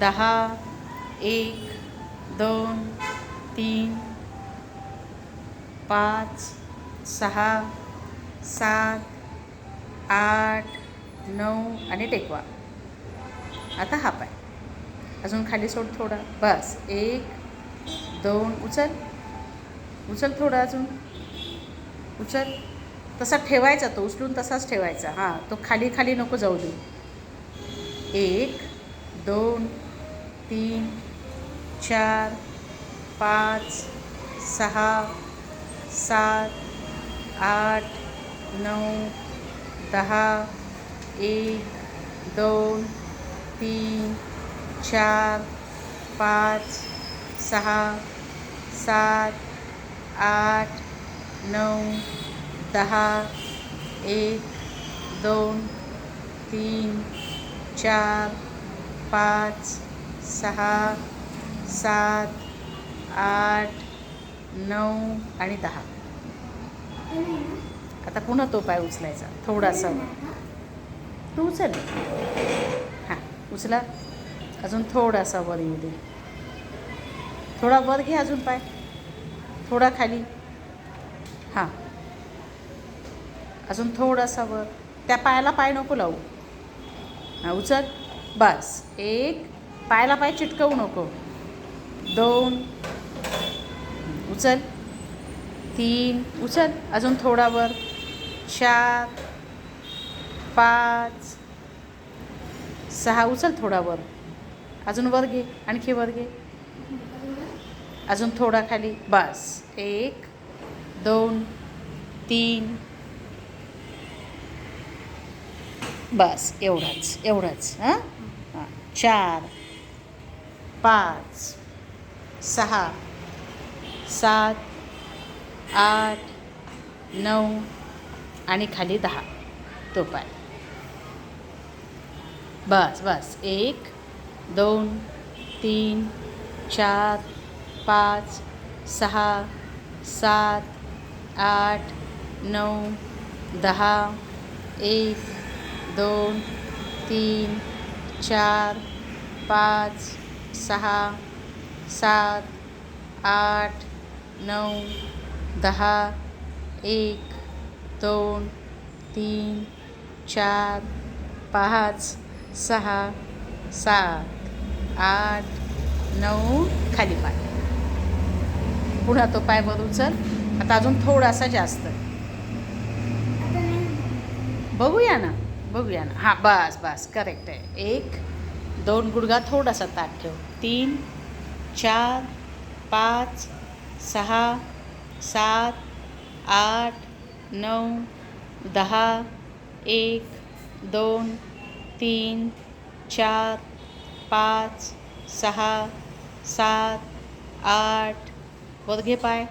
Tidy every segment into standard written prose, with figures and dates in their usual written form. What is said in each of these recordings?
10, 1, 2, 3, 5, 6, 7, 8, 9 आणि टेकवा. आता हा पाय अजून खाली सोड थोडा. बस 1, 2, उचल थोडा अजून. उचल. तसा ठेवायचा, तो उचलून तसाच ठेवायचा. हां, तो खाली खाली नको जाऊ दे. 1, 2, 3, 4, 5, 6, 7, 8, 9, 10, 1, 2, 3, 4, 5, 6, 7, 8, 9, 10, 1, 2, 3, 4, 5, 6, 7, 8, 9 आणि 10. आता पुन्हा तो पाय उचलायचा थोडासा. तू उचल. हां, उचला. अजून थोडासा वर येऊ दे. थोडा वर घे अजून पाय. थोडा खाली. हां, अजून थोडासा वर. त्या पायाला पाय नको लावू. हां, उचल. बस 1, पायाला पाय चिटकवू नको. 2, उचल. 3, उचल. अजून थोडा वर. 4, 5, 6, उचल थोडा वर. अजून वर घे, आणखी वर घे. अजून थोडा खाली. बस 1, 2, 3, बस एवढंच. हां, 4, 5, 6, 7, 8, 9 आणि खाली 10. तो पाय. बस 1, 2, 3, 4, 5, 6, 7, 8, 9, 10, 1, 2, 3, 4, 5, 6, 7, 8, 9, 10, 1, 2, 3, 4, 5, 6, 7, 8, 9 खाली पाय. पुन्हा तो पाय वर उचल. आता अजून थोडासा जास्त. बघूया ना. हां, बस करेक्ट आहे. 1, 2 गुडघा थोडासा ताट ठेव. 3, 4, 5, 6, 7, 8, 9, 10, 1, 2, 3, 4, 5, 6, 7, 8 वर घे पाय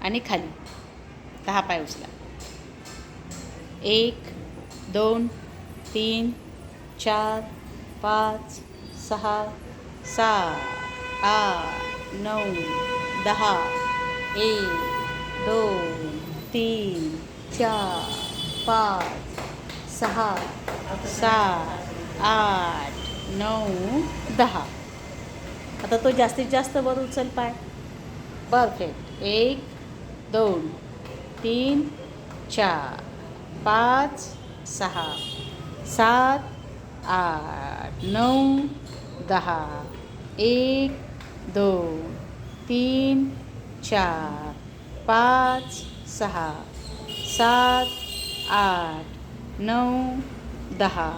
आणि खाली. 10 पाय उचला. 1, 2, 3, 4, 5, 6, 7, 8, 9, 10, 1, 2, 3, 4, 5, 6, 7, 8, 9, 10. आता तो जास्तीत जास्त वर उचल पाय. परफेक्ट. 1, 2, 3, 4, 5, 6, 7, 8, 9, 10, 1, 2, 3, 4, 5, 6, 7, 8, 9, 10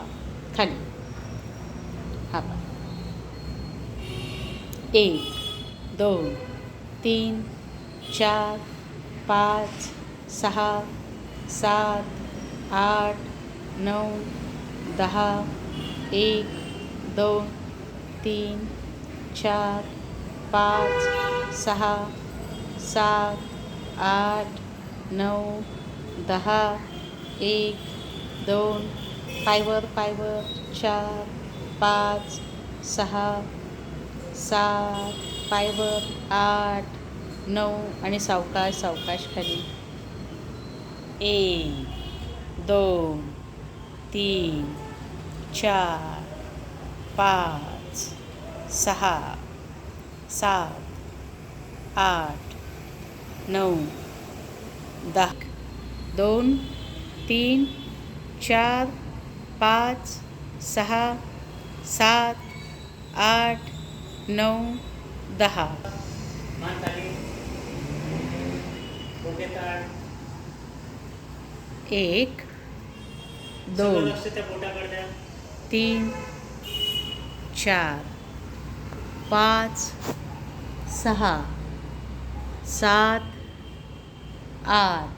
खाली. हा पा. 1, 2, 3, 4, 5, 6, 7, 8, 9, 10, 1, 2, 3, 4, 5, 6, 7, 8, 9, 10, 1, 2 पायवर 4, 5, 6, 7 पायवर 8, 9 आणि सावकाश खाली. 1, 2, 3, 4, 5, 6 7 8 9 10 2 3 4 5 6 7 8 9 10 मान खाली डोके ताठ 1 सगळं 2 लक्ष त्या बोटाकडे द्या 3 4 5 6 7 8 डोके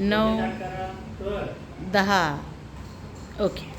9 ताठ करा कर 10 ओके